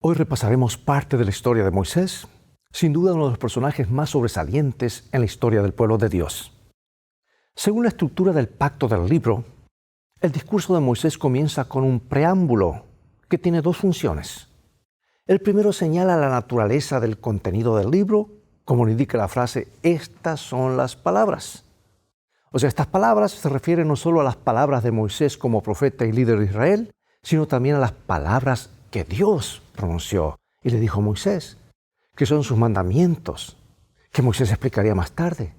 Hoy repasaremos parte de la historia de Moisés, sin duda uno de los personajes más sobresalientes en la historia del pueblo de Dios. Según la estructura del pacto del libro, el discurso de Moisés comienza con un preámbulo que tiene dos funciones. El primero señala la naturaleza del contenido del libro, como lo indica la frase, estas son las palabras. O sea, estas palabras se refieren no solo a las palabras de Moisés como profeta y líder de Israel, sino también a las palabras que Dios pronunció y le dijo a Moisés, que son sus mandamientos, que Moisés explicaría más tarde,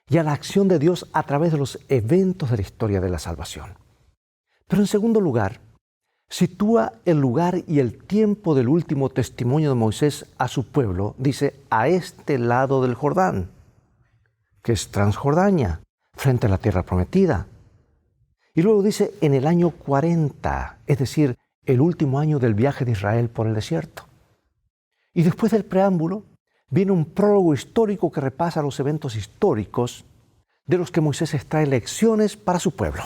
y a la acción de Dios a través de los eventos de la historia de la salvación. Pero en segundo lugar, sitúa el lugar y el tiempo del último testimonio de Moisés a su pueblo, dice, a este lado del Jordán, que es Transjordania, frente a la tierra prometida. Y luego dice, en el año 40, es decir, el último año del viaje de Israel por el desierto. Y después del preámbulo, viene un prólogo histórico que repasa los eventos históricos de los que Moisés extrae lecciones para su pueblo.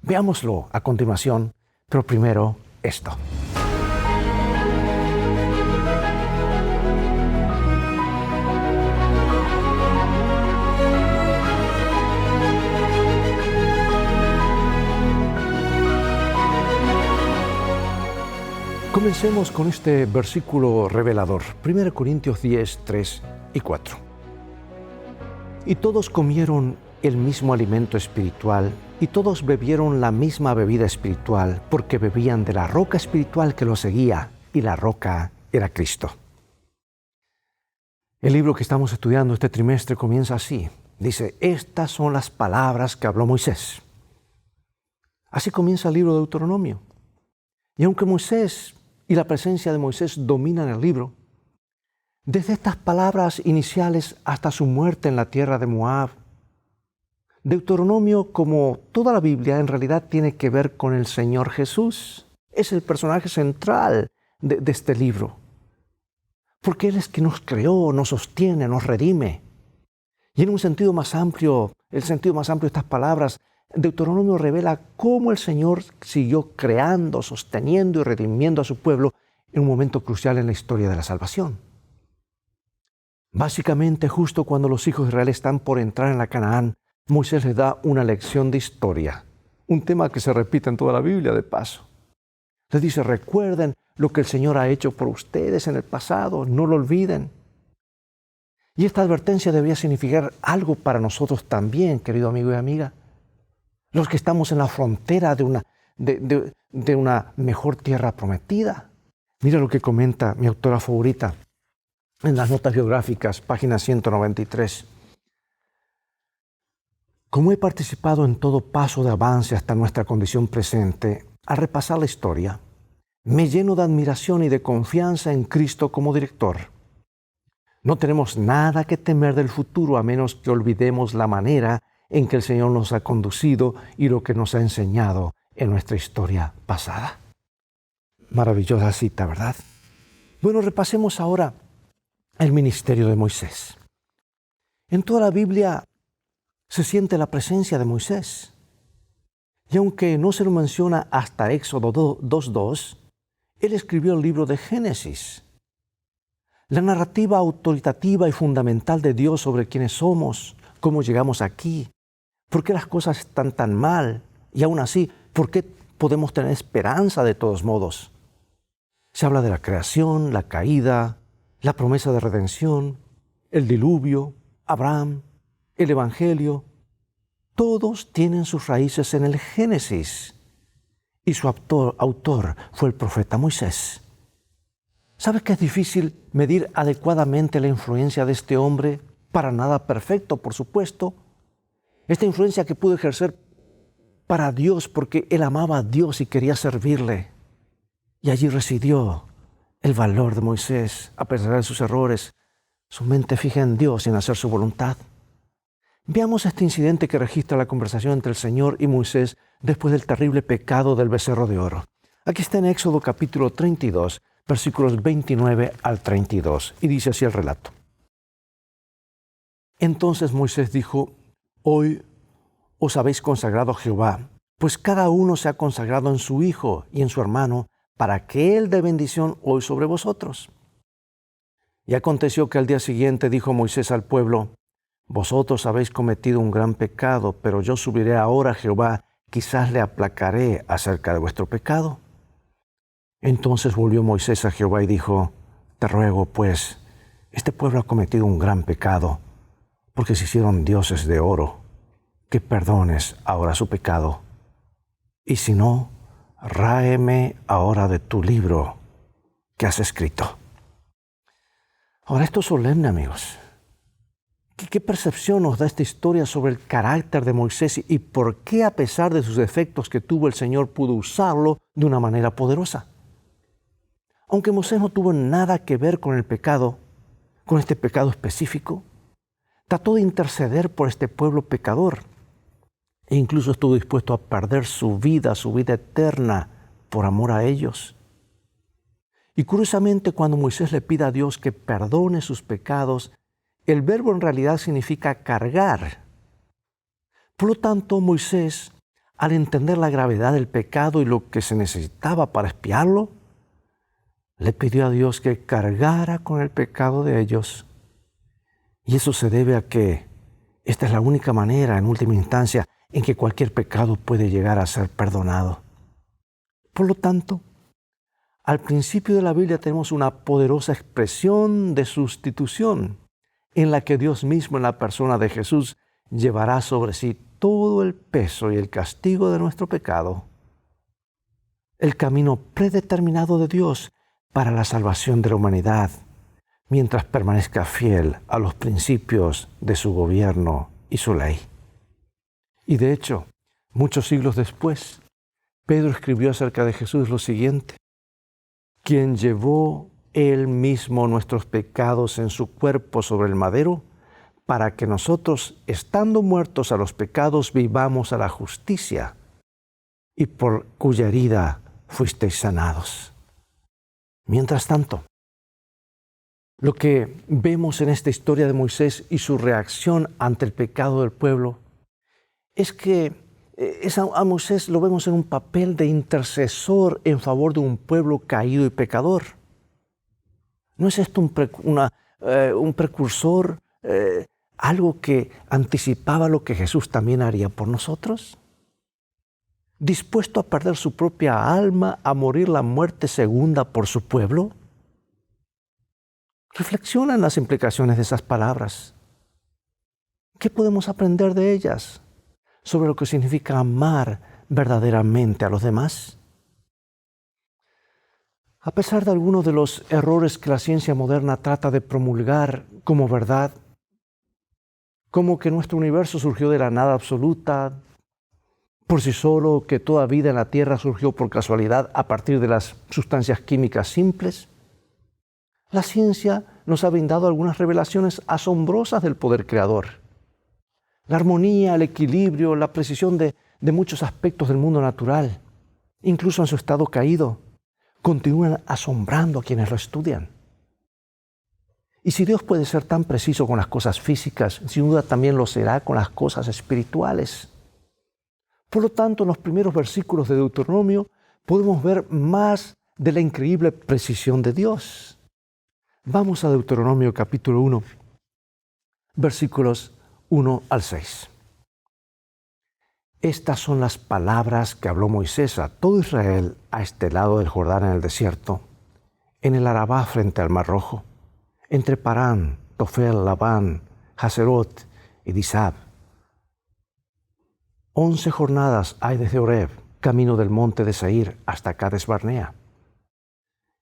Veámoslo a continuación, pero primero esto. Comencemos con este versículo revelador, 1 Corintios 10, 3 y 4. Y todos comieron el mismo alimento espiritual, y todos bebieron la misma bebida espiritual, porque bebían de la roca espiritual que los seguía, y la roca era Cristo. El libro que estamos estudiando este trimestre comienza así. Dice, estas son las palabras que habló Moisés. Así comienza el libro de Deuteronomio. Y aunque Moisés y la presencia de Moisés dominan el libro, desde estas palabras iniciales hasta su muerte en la tierra de Moab, Deuteronomio, como toda la Biblia, en realidad tiene que ver con el Señor Jesús. Es el personaje central de este libro. Porque Él es quien nos creó, nos sostiene, nos redime. Y en un sentido más amplio, el sentido más amplio de estas palabras, Deuteronomio revela cómo el Señor siguió creando, sosteniendo y redimiendo a su pueblo en un momento crucial en la historia de la salvación. Básicamente, justo cuando los hijos de Israel están por entrar en la Canaán, Moisés les da una lección de historia, un tema que se repite en toda la Biblia de paso. Les dice, recuerden lo que el Señor ha hecho por ustedes en el pasado, no lo olviden. Y esta advertencia debería significar algo para nosotros también, querido amigo y amiga. Los que estamos en la frontera de una mejor tierra prometida. Mira lo que comenta mi autora favorita en las notas biográficas, página 193. Como he participado en todo paso de avance hasta nuestra condición presente, al repasar la historia, me lleno de admiración y de confianza en Cristo como director. No tenemos nada que temer del futuro a menos que olvidemos la manera en que el Señor nos ha conducido y lo que nos ha enseñado en nuestra historia pasada. Maravillosa cita, ¿verdad? Bueno, repasemos ahora el ministerio de Moisés. En toda la Biblia se siente la presencia de Moisés. Y aunque no se lo menciona hasta Éxodo 2:2, él escribió el libro de Génesis. La narrativa autoritativa y fundamental de Dios sobre quiénes somos, cómo llegamos aquí, por qué las cosas están tan mal y aún así, por qué podemos tener esperanza de todos modos. Se habla de la creación, la caída, la promesa de redención, el diluvio, Abraham, el Evangelio. Todos tienen sus raíces en el Génesis y su autor fue el profeta Moisés. ¿Sabes que es difícil medir adecuadamente la influencia de este hombre? Para nada perfecto, por supuesto. Esta influencia que pudo ejercer para Dios porque él amaba a Dios y quería servirle. Y allí residió el valor de Moisés, a pesar de sus errores, su mente fija en Dios y en hacer su voluntad. Veamos este incidente que registra la conversación entre el Señor y Moisés después del terrible pecado del becerro de oro. Aquí está en Éxodo capítulo 32, versículos 29 al 32, y dice así el relato. Entonces Moisés dijo, hoy os habéis consagrado a Jehová, pues cada uno se ha consagrado en su hijo y en su hermano, para que Él dé bendición hoy sobre vosotros. Y aconteció que al día siguiente dijo Moisés al pueblo: vosotros habéis cometido un gran pecado, pero yo subiré ahora a Jehová, quizás le aplacaré acerca de vuestro pecado. Entonces volvió Moisés a Jehová y dijo: te ruego, pues, este pueblo ha cometido un gran pecado, porque se hicieron dioses de oro, que perdones ahora su pecado. Y si no, ráeme ahora de tu libro que has escrito. Ahora, esto es solemne, amigos. ¿Qué percepción nos da esta historia sobre el carácter de Moisés y por qué, a pesar de sus defectos que tuvo, el Señor pudo usarlo de una manera poderosa? Aunque Moisés no tuvo nada que ver con el pecado, con este pecado específico, trató de interceder por este pueblo pecador e incluso estuvo dispuesto a perder su vida eterna por amor a ellos. Y curiosamente, cuando Moisés le pide a Dios que perdone sus pecados, el verbo en realidad significa cargar. Por lo tanto, Moisés, al entender la gravedad del pecado y lo que se necesitaba para expiarlo, le pidió a Dios que cargara con el pecado de ellos. Y eso se debe a que esta es la única manera, en última instancia, en que cualquier pecado puede llegar a ser perdonado. Por lo tanto, al principio de la Biblia tenemos una poderosa expresión de sustitución en la que Dios mismo, en la persona de Jesús, llevará sobre sí todo el peso y el castigo de nuestro pecado. El camino predeterminado de Dios para la salvación de la humanidad, mientras permanezca fiel a los principios de su gobierno y su ley. Y de hecho, muchos siglos después, Pedro escribió acerca de Jesús lo siguiente: quien llevó Él mismo nuestros pecados en su cuerpo sobre el madero, para que nosotros, estando muertos a los pecados, vivamos a la justicia, y por cuya herida fuisteis sanados. Mientras tanto, lo que vemos en esta historia de Moisés y su reacción ante el pecado del pueblo es que a Moisés lo vemos en un papel de intercesor en favor de un pueblo caído y pecador. ¿No es esto un precursor, algo que anticipaba lo que Jesús también haría por nosotros? ¿Dispuesto a perder su propia alma, a morir la muerte segunda por su pueblo? Reflexiona en las implicaciones de esas palabras. ¿Qué podemos aprender de ellas sobre lo que significa amar verdaderamente a los demás? A pesar de algunos de los errores que la ciencia moderna trata de promulgar como verdad, como que nuestro universo surgió de la nada absoluta, por sí solo, que toda vida en la Tierra surgió por casualidad a partir de las sustancias químicas simples, la ciencia nos ha brindado algunas revelaciones asombrosas del poder creador. La armonía, el equilibrio, la precisión de muchos aspectos del mundo natural, incluso en su estado caído, continúan asombrando a quienes lo estudian. Y si Dios puede ser tan preciso con las cosas físicas, sin duda también lo será con las cosas espirituales. Por lo tanto, en los primeros versículos de Deuteronomio podemos ver más de la increíble precisión de Dios. Vamos a Deuteronomio capítulo 1, versículos 1 al 6. Estas son las palabras que habló Moisés a todo Israel a este lado del Jordán en el desierto, en el Arabá frente al Mar Rojo, entre Parán, Tofel, Labán, Haserot y Disab. 11 jornadas hay desde Horeb, camino del monte de Seir, hasta Cades Barnea.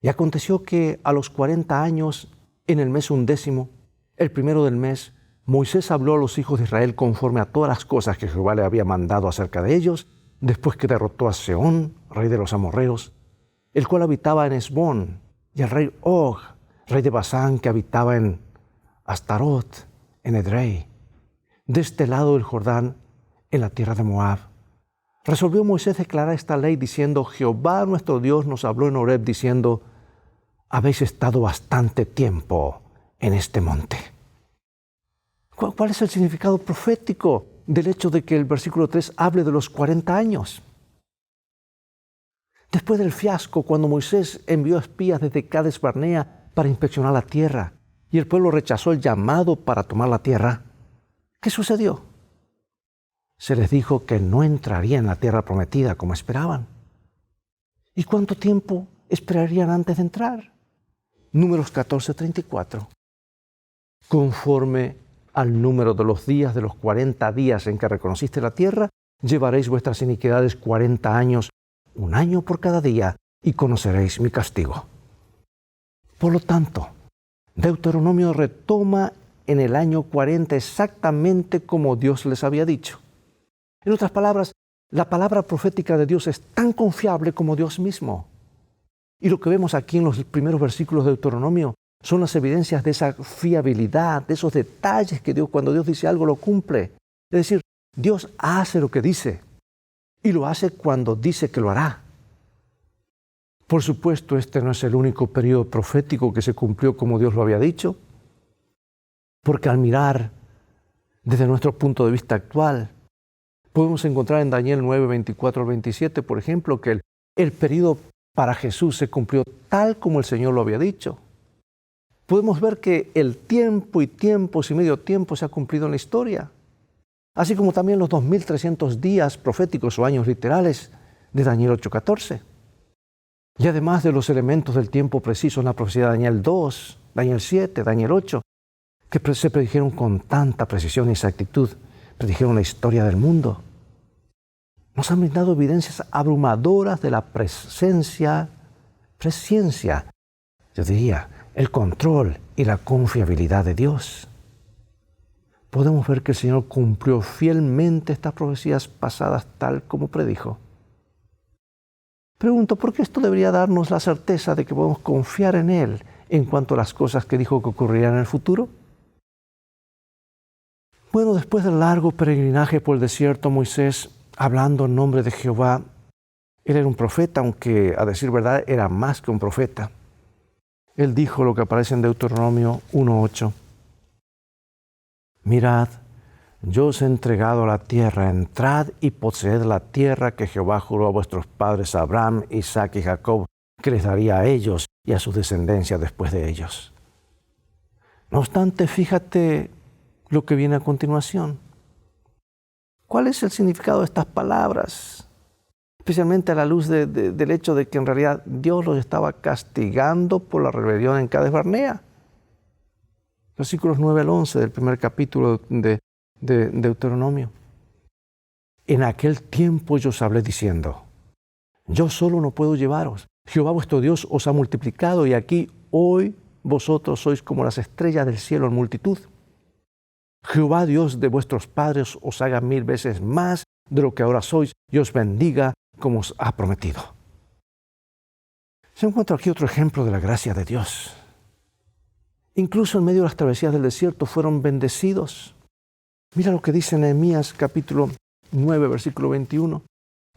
Y aconteció que a los 40 años, en el mes 11, el primero del mes, Moisés habló a los hijos de Israel conforme a todas las cosas que Jehová le había mandado acerca de ellos, después que derrotó a Sehón, rey de los amorreos, el cual habitaba en Hesbón, y al rey Og, rey de Basán, que habitaba en Astarot, en Edrei, de este lado del Jordán, en la tierra de Moab. Resolvió Moisés declarar esta ley diciendo: Jehová nuestro Dios nos habló en Horeb diciendo: habéis estado bastante tiempo en este monte. ¿Cuál es el significado profético del hecho de que el versículo 3 hable de los 40 años? Después del fiasco, cuando Moisés envió espías desde Cades Barnea para inspeccionar la tierra y el pueblo rechazó el llamado para tomar la tierra, ¿qué sucedió? Se les dijo que no entrarían en la tierra prometida como esperaban. ¿Y cuánto tiempo esperarían antes de entrar? Números 14:34. Conforme al número de los días de los 40 días en que reconociste la tierra, llevaréis vuestras iniquidades 40 años, un año por cada día, y conoceréis mi castigo. Por lo tanto, Deuteronomio retoma en el año 40 exactamente como Dios les había dicho. En otras palabras, la palabra profética de Dios es tan confiable como Dios mismo. Y lo que vemos aquí en los primeros versículos de Deuteronomio son las evidencias de esa fiabilidad, de esos detalles que Dios, cuando Dios dice algo, lo cumple. Es decir, Dios hace lo que dice y lo hace cuando dice que lo hará. Por supuesto, este no es el único periodo profético que se cumplió como Dios lo había dicho, porque al mirar desde nuestro punto de vista actual, podemos encontrar en Daniel 9, 24 al 27, por ejemplo, que el periodo para Jesús se cumplió tal como el Señor lo había dicho. Podemos ver que el tiempo y tiempos y medio tiempo se ha cumplido en la historia, así como también los 2300 días proféticos o años literales de Daniel 8:14. Y además de los elementos del tiempo preciso en la profecía de Daniel 2, Daniel 7, Daniel 8, que se predijeron con tanta precisión y exactitud, predijeron la historia del mundo. Nos han brindado evidencias abrumadoras de la presciencia, yo diría, el control y la confiabilidad de Dios. Podemos ver que el Señor cumplió fielmente estas profecías pasadas tal como predijo. Pregunto, ¿por qué esto debería darnos la certeza de que podemos confiar en Él en cuanto a las cosas que dijo que ocurrirían en el futuro? Bueno, después del largo peregrinaje por el desierto, Moisés, hablando en nombre de Jehová, él era un profeta, aunque a decir verdad era más que un profeta. Él dijo lo que aparece en Deuteronomio 1:8. Mirad, yo os he entregado la tierra, entrad y poseed la tierra que Jehová juró a vuestros padres Abraham, Isaac y Jacob, que les daría a ellos y a su descendencia después de ellos. No obstante, fíjate lo que viene a continuación. ¿Cuál es el significado de estas palabras? Especialmente a la luz del hecho de que en realidad Dios los estaba castigando por la rebelión en Cades Barnea. Versículos 9 al 11 del primer capítulo de Deuteronomio. En aquel tiempo yo os hablé diciendo, yo solo no puedo llevaros. Jehová vuestro Dios os ha multiplicado y aquí hoy vosotros sois como las estrellas del cielo en multitud. Jehová Dios de vuestros padres os haga 1000 veces más de lo que ahora sois y os bendiga como os ha prometido. Se encuentra aquí otro ejemplo de la gracia de Dios. Incluso en medio de las travesías del desierto fueron bendecidos. Mira lo que dice Nehemías capítulo 9, versículo 21.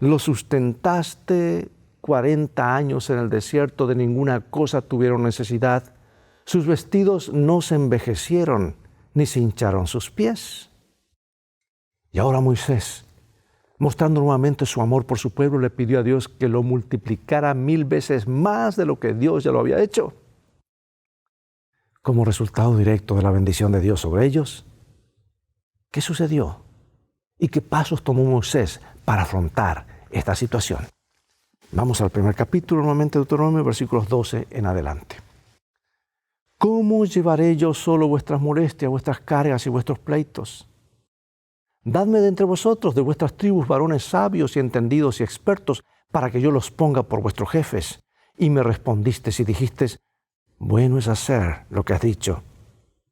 Lo sustentaste 40 años en el desierto, de ninguna cosa tuvieron necesidad. Sus vestidos no se envejecieron, ni se hincharon sus pies. Y ahora Moisés, mostrando nuevamente su amor por su pueblo, le pidió a Dios que lo multiplicara 1000 veces más de lo que Dios ya lo había hecho. Como resultado directo de la bendición de Dios sobre ellos, ¿qué sucedió? ¿Y qué pasos tomó Moisés para afrontar esta situación? Vamos al primer capítulo, nuevamente de Deuteronomio, versículos 12 en adelante. ¿Cómo llevaré yo solo vuestras molestias, vuestras cargas y vuestros pleitos? Dadme de entre vosotros, de vuestras tribus, varones sabios y entendidos y expertos, para que yo los ponga por vuestros jefes. Y me respondisteis y dijisteis, bueno es hacer lo que has dicho.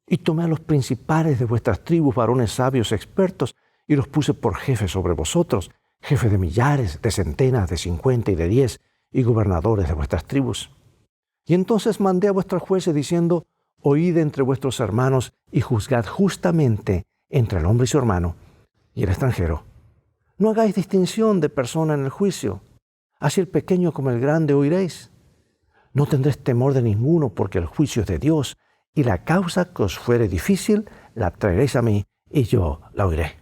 Y tomé a los principales de vuestras tribus, varones sabios, expertos, y los puse por jefes sobre vosotros, jefes de millares, de centenas, de 50 y de 10, y gobernadores de vuestras tribus. Y entonces mandé a vuestros jueces diciendo, oíd entre vuestros hermanos y juzgad justamente entre el hombre y su hermano y el extranjero. No hagáis distinción de persona en el juicio. Así el pequeño como el grande oiréis. No tendréis temor de ninguno, porque el juicio es de Dios, y la causa que os fuere difícil la traeréis a mí, y yo la oiré.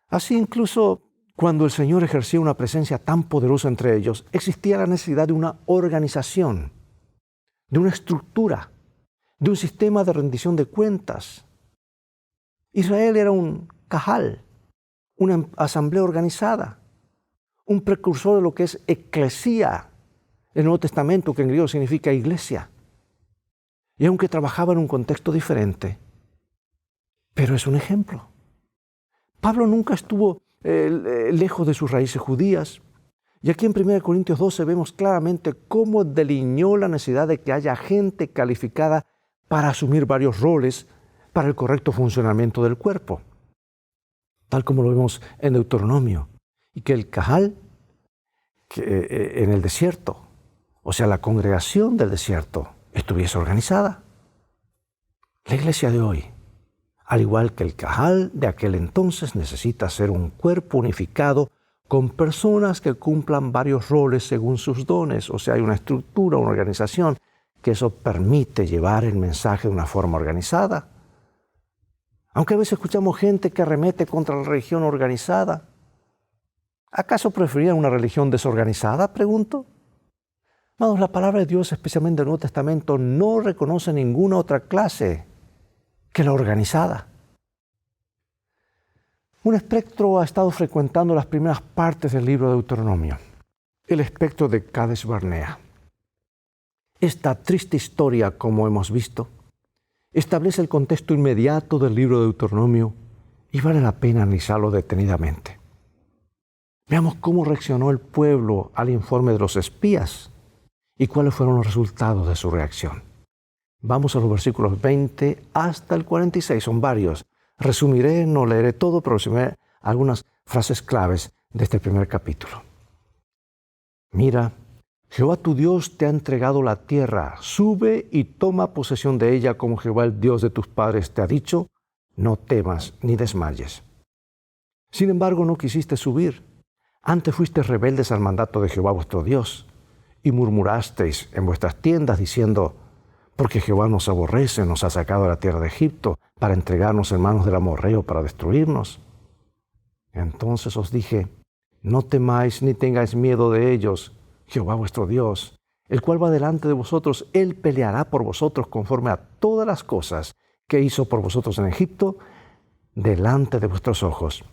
Así incluso cuando el Señor ejercía una presencia tan poderosa entre ellos, existía la necesidad de una organización, de una estructura, de un sistema de rendición de cuentas. Israel era un cajal, una asamblea organizada, un precursor de lo que es eclesía, el Nuevo Testamento, que en griego significa iglesia. Y aunque trabajaba en un contexto diferente, pero es un ejemplo. Pablo nunca estuvo lejos de sus raíces judías. Y aquí en 1 Corintios 12 vemos claramente cómo delineó la necesidad de que haya gente calificada para asumir varios roles para el correcto funcionamiento del cuerpo, tal como lo vemos en Deuteronomio. Y que el cajal en el desierto, o sea, la congregación del desierto, estuviese organizada. La iglesia de hoy, al igual que el cajal de aquel entonces, necesita ser un cuerpo unificado con personas que cumplan varios roles según sus dones. O sea, hay una estructura, una organización, que eso permite llevar el mensaje de una forma organizada. Aunque a veces escuchamos gente que arremete contra la religión organizada. ¿Acaso preferían una religión desorganizada? Pregunto. Amados, la palabra de Dios, especialmente el Nuevo Testamento, no reconoce ninguna otra clase que la organizada. Un espectro ha estado frecuentando las primeras partes del libro de Deuteronomio, el espectro de Cades Barnea. Esta triste historia, como hemos visto, establece el contexto inmediato del libro de Deuteronomio y vale la pena analizarlo detenidamente. Veamos cómo reaccionó el pueblo al informe de los espías y cuáles fueron los resultados de su reacción. Vamos a los versículos 20 hasta el 46, son varios. Resumiré, no leeré todo, pero resumiré algunas frases claves de este primer capítulo. Mira, Jehová tu Dios te ha entregado la tierra, sube y toma posesión de ella como Jehová el Dios de tus padres te ha dicho, no temas ni desmayes. Sin embargo, no quisiste subir, antes fuiste rebeldes al mandato de Jehová vuestro Dios, y murmurasteis en vuestras tiendas diciendo, porque Jehová nos aborrece, nos ha sacado de la tierra de Egipto para entregarnos en manos del amorreo para destruirnos. Entonces os dije, no temáis ni tengáis miedo de ellos, Jehová vuestro Dios, el cual va delante de vosotros, Él peleará por vosotros conforme a todas las cosas que hizo por vosotros en Egipto, delante de vuestros ojos.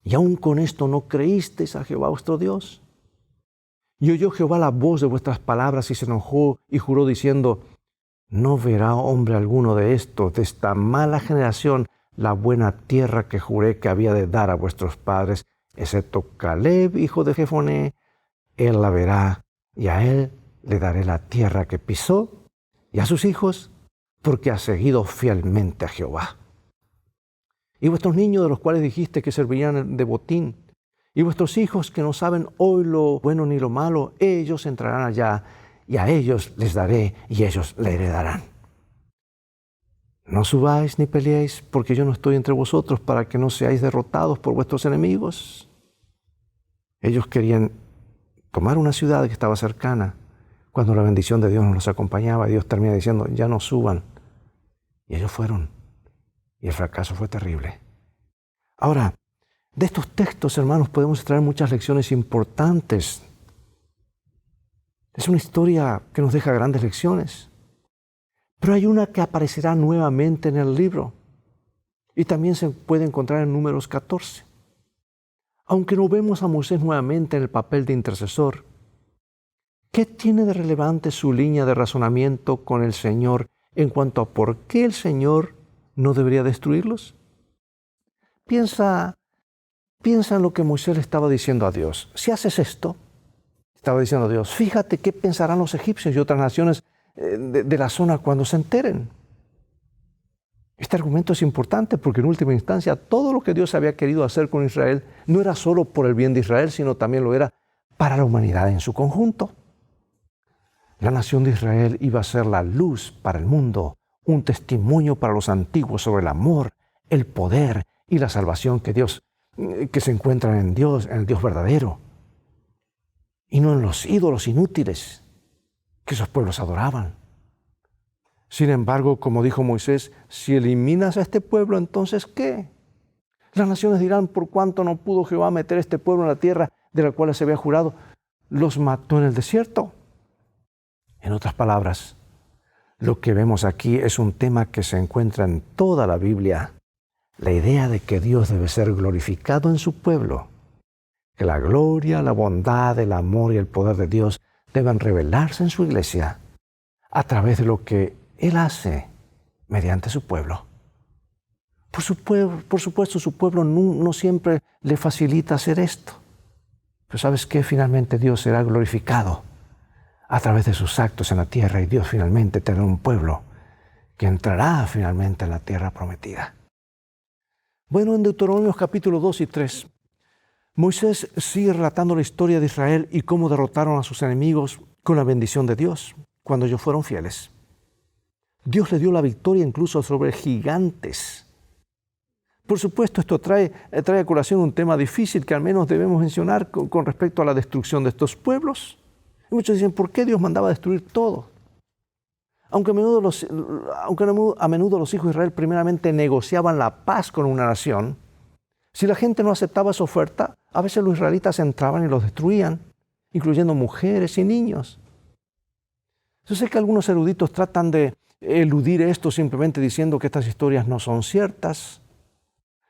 Y aun con esto no creísteis a Jehová vuestro Dios. Y oyó Jehová la voz de vuestras palabras y se enojó y juró diciendo, no verá hombre alguno de estos, de esta mala generación, la buena tierra que juré que había de dar a vuestros padres, excepto Caleb, hijo de Jefoné. Él la verá, y a él le daré la tierra que pisó, y a sus hijos, porque ha seguido fielmente a Jehová. Y vuestros niños, de los cuales dijiste que servirían de botín, y vuestros hijos que no saben hoy lo bueno ni lo malo, ellos entrarán allá, y a ellos les daré, y ellos le heredarán. No subáis ni peleéis, porque yo no estoy entre vosotros, para que no seáis derrotados por vuestros enemigos. Ellos querían tomar una ciudad que estaba cercana, cuando la bendición de Dios no los acompañaba, Dios termina diciendo, ya no suban. Y ellos fueron, y el fracaso fue terrible. Ahora, de estos textos, hermanos, podemos extraer muchas lecciones importantes. Es una historia que nos deja grandes lecciones. Pero hay una que aparecerá nuevamente en el libro y también se puede encontrar en Números 14. Aunque no vemos a Moisés nuevamente en el papel de intercesor, ¿qué tiene de relevante su línea de razonamiento con el Señor en cuanto a por qué el Señor no debería destruirlos? Piensa en lo que Moisés le estaba diciendo a Dios. Si haces esto, estaba diciendo a Dios, fíjate qué pensarán los egipcios y otras naciones de la zona cuando se enteren. Este argumento es importante porque en última instancia todo lo que Dios había querido hacer con Israel no era solo por el bien de Israel, sino también lo era para la humanidad en su conjunto. La nación de Israel iba a ser la luz para el mundo, un testimonio para los antiguos sobre el amor, el poder y la salvación que se encuentran en Dios, en el Dios verdadero, y no en los ídolos inútiles que esos pueblos adoraban. Sin embargo, como dijo Moisés, si eliminas a este pueblo, ¿entonces qué? Las naciones dirán, por cuánto no pudo Jehová meter este pueblo en la tierra de la cual se había jurado, los mató en el desierto. En otras palabras, lo que vemos aquí es un tema que se encuentra en toda la Biblia. La idea de que Dios debe ser glorificado en su pueblo, que la gloria, la bondad, el amor y el poder de Dios deben revelarse en su iglesia a través de lo que Él hace mediante su pueblo. Por supuesto, su pueblo no siempre le facilita hacer esto. Pero ¿sabes qué? Finalmente Dios será glorificado a través de sus actos en la tierra y Dios finalmente tendrá un pueblo que entrará finalmente en la tierra prometida. Bueno, en Deuteronomios capítulo 2 y 3, Moisés sigue relatando la historia de Israel y cómo derrotaron a sus enemigos con la bendición de Dios cuando ellos fueron fieles. Dios le dio la victoria incluso sobre gigantes. Por supuesto, esto trae a colación un tema difícil que al menos debemos mencionar con respecto a la destrucción de estos pueblos. Y muchos dicen, ¿por qué Dios mandaba destruir todo? Aunque a menudo los hijos de Israel primeramente negociaban la paz con una nación, si la gente no aceptaba su oferta, a veces los israelitas entraban y los destruían, incluyendo mujeres y niños. Yo sé que algunos eruditos tratan de eludir esto simplemente diciendo que estas historias no son ciertas.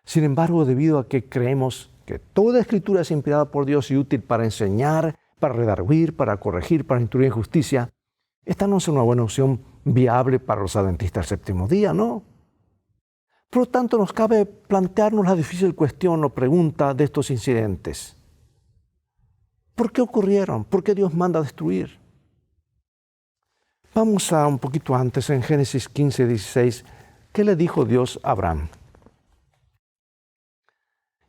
Sin embargo, debido a que creemos que toda escritura es inspirada por Dios y útil para enseñar, para redarguir, para corregir, para instruir en justicia, esta no es una buena opción viable para los adventistas del séptimo día, ¿no? Por lo tanto, nos cabe plantearnos la difícil cuestión o pregunta de estos incidentes. ¿Por qué ocurrieron? ¿Por qué Dios manda destruir? Vamos a un poquito antes, en Génesis 15, 16. ¿Qué le dijo Dios a Abraham?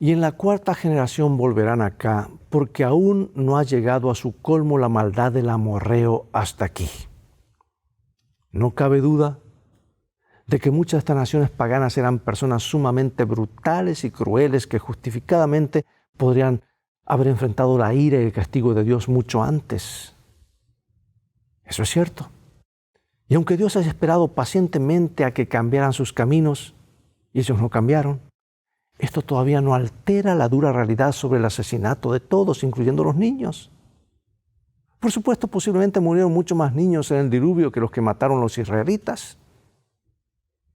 Y en la cuarta generación volverán acá, porque aún no ha llegado a su colmo la maldad del amorreo hasta aquí. No cabe duda de que muchas de estas naciones paganas eran personas sumamente brutales y crueles que justificadamente podrían haber enfrentado la ira y el castigo de Dios mucho antes. Eso es cierto. Y aunque Dios haya esperado pacientemente a que cambiaran sus caminos, y ellos no cambiaron, esto todavía no altera la dura realidad sobre el asesinato de todos, incluyendo los niños. Por supuesto, posiblemente murieron muchos más niños en el diluvio que los que mataron los israelitas.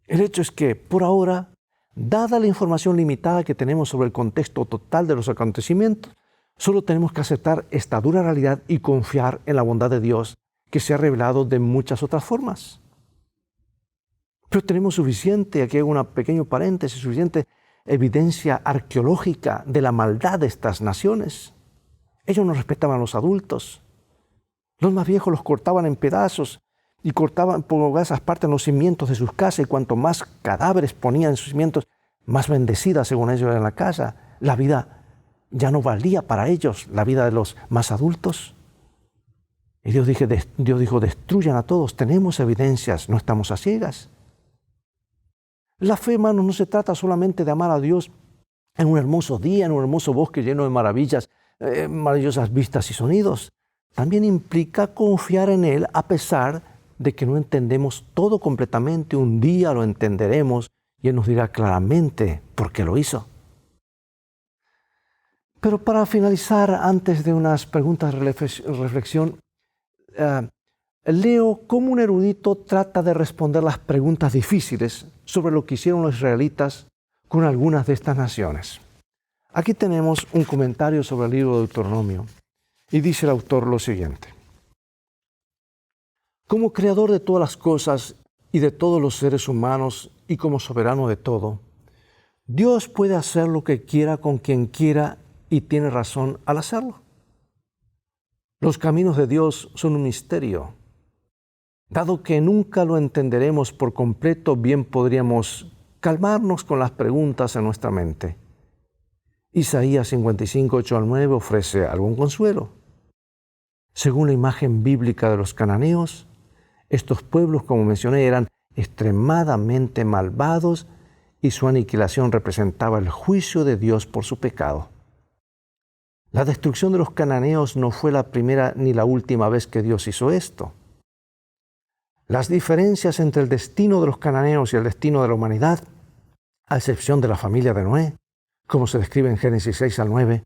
El hecho es que, por ahora, dada la información limitada que tenemos sobre el contexto total de los acontecimientos, solo tenemos que aceptar esta dura realidad y confiar en la bondad de Dios que se ha revelado de muchas otras formas. Pero tenemos suficiente, aquí hago un pequeño paréntesis, suficiente evidencia arqueológica de la maldad de estas naciones. Ellos no respetaban a los adultos. Los más viejos los cortaban en pedazos y cortaban por esas partes los cimientos de sus casas, y cuanto más cadáveres ponían en sus cimientos, más bendecida según ellos era la casa. La vida ya no valía para ellos, la vida de los más adultos. Y Dios dijo, destruyan a todos, tenemos evidencias, no estamos a ciegas. La fe, hermanos, no se trata solamente de amar a Dios en un hermoso día, en un hermoso bosque lleno de maravillas, maravillosas vistas y sonidos. También implica confiar en Él a pesar de que no entendemos todo completamente. Un día lo entenderemos y Él nos dirá claramente por qué lo hizo. Pero para finalizar, antes de unas preguntas de reflexión, leo cómo un erudito trata de responder las preguntas difíciles sobre lo que hicieron los israelitas con algunas de estas naciones. Aquí tenemos un comentario sobre el libro de Deuteronomio y dice el autor lo siguiente. Como creador de todas las cosas y de todos los seres humanos y como soberano de todo, Dios puede hacer lo que quiera con quien quiera y tiene razón al hacerlo. Los caminos de Dios son un misterio. Dado que nunca lo entenderemos por completo, bien podríamos calmarnos con las preguntas en nuestra mente. Isaías 55, 8 al 9 ofrece algún consuelo. Según la imagen bíblica de los cananeos, estos pueblos, como mencioné, eran extremadamente malvados y su aniquilación representaba el juicio de Dios por su pecado. La destrucción de los cananeos no fue la primera ni la última vez que Dios hizo esto. Las diferencias entre el destino de los cananeos y el destino de la humanidad, a excepción de la familia de Noé, como se describe en Génesis 6 al 9,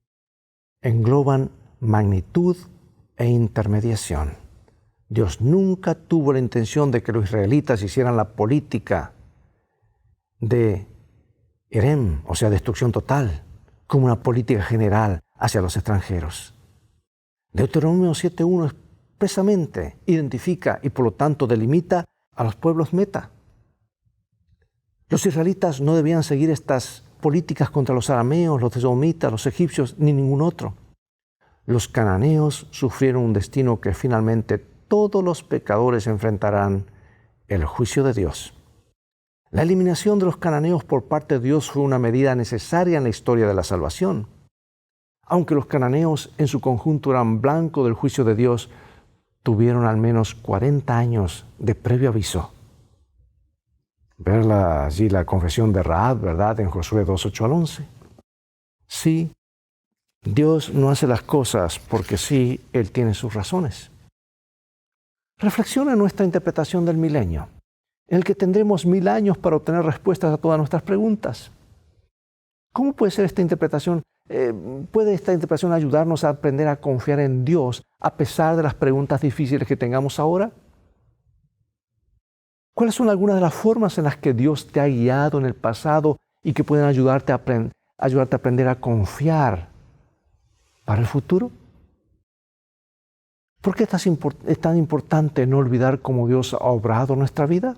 engloban magnitud e intermediación. Dios nunca tuvo la intención de que los israelitas hicieran la política de Herem, o sea, destrucción total, como una política general hacia los extranjeros. Deuteronomio 7.1 expresamente identifica y por lo tanto delimita a los pueblos meta. Los israelitas no debían seguir estas políticas contra los arameos, los edomitas, los egipcios, ni ningún otro. Los cananeos sufrieron un destino que finalmente todos los pecadores enfrentarán: el juicio de Dios. La eliminación de los cananeos por parte de Dios fue una medida necesaria en la historia de la salvación. Aunque los cananeos en su conjunto eran blanco del juicio de Dios, tuvieron al menos 40 años de previo aviso. Ver allí la confesión de Rahab, ¿verdad?, en Josué 2:8 al 11. Sí, Dios no hace las cosas porque sí, Él tiene sus razones. Reflexiona en nuestra interpretación del milenio, en el que tendremos 1000 años para obtener respuestas a todas nuestras preguntas. ¿Cómo puede ser esta interpretación? ¿Puede esta interpretación ayudarnos a aprender a confiar en Dios a pesar de las preguntas difíciles que tengamos ahora? ¿Cuáles son algunas de las formas en las que Dios te ha guiado en el pasado y que pueden ayudarte a aprender a confiar para el futuro? ¿Por qué es tan importante no olvidar cómo Dios ha obrado en nuestra vida?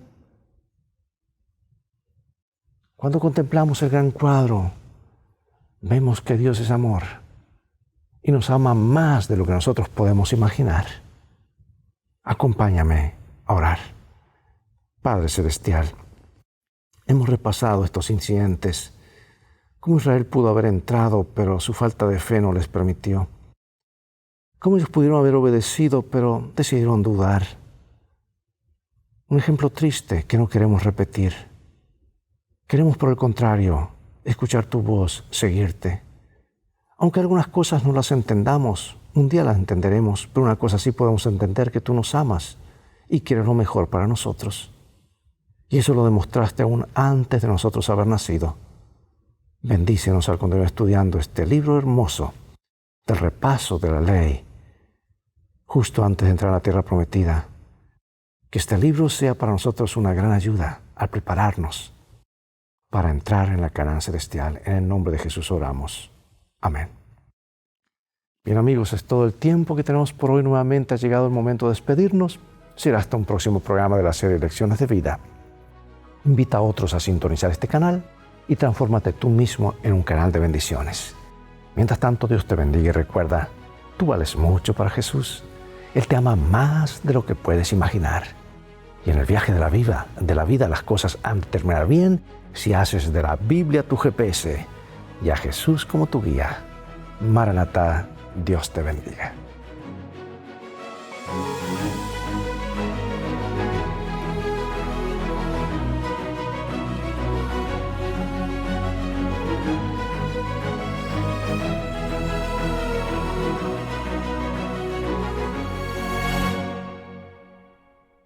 Cuando contemplamos el gran cuadro, vemos que Dios es amor y nos ama más de lo que nosotros podemos imaginar. Acompáñame a orar. Padre Celestial, hemos repasado estos incidentes, cómo Israel pudo haber entrado, pero su falta de fe no les permitió. Cómo ellos pudieron haber obedecido, pero decidieron dudar. Un ejemplo triste que no queremos repetir. Queremos, por el contrario, escuchar tu voz, seguirte. Aunque algunas cosas no las entendamos, un día las entenderemos, pero una cosa sí podemos entender: que tú nos amas y quieres lo mejor para nosotros. Y eso lo demostraste aún antes de nosotros haber nacido. Bendícenos al continuar estudiando este libro hermoso del repaso de la ley, justo antes de entrar a la tierra prometida. Que este libro sea para nosotros una gran ayuda al prepararnos para entrar en la Canaán celestial. En el nombre de Jesús oramos. Amén. Bien, amigos, es todo el tiempo que tenemos por hoy. Nuevamente ha llegado el momento de despedirnos. Será hasta un próximo programa de la serie Lecciones de Vida. Invita a otros a sintonizar este canal y transfórmate tú mismo en un canal de bendiciones. Mientras tanto, Dios te bendiga y recuerda, tú vales mucho para Jesús. Él te ama más de lo que puedes imaginar. Y en el viaje de la vida, las cosas han de terminar bien si haces de la Biblia tu GPS y a Jesús como tu guía. Maranatá, Dios te bendiga.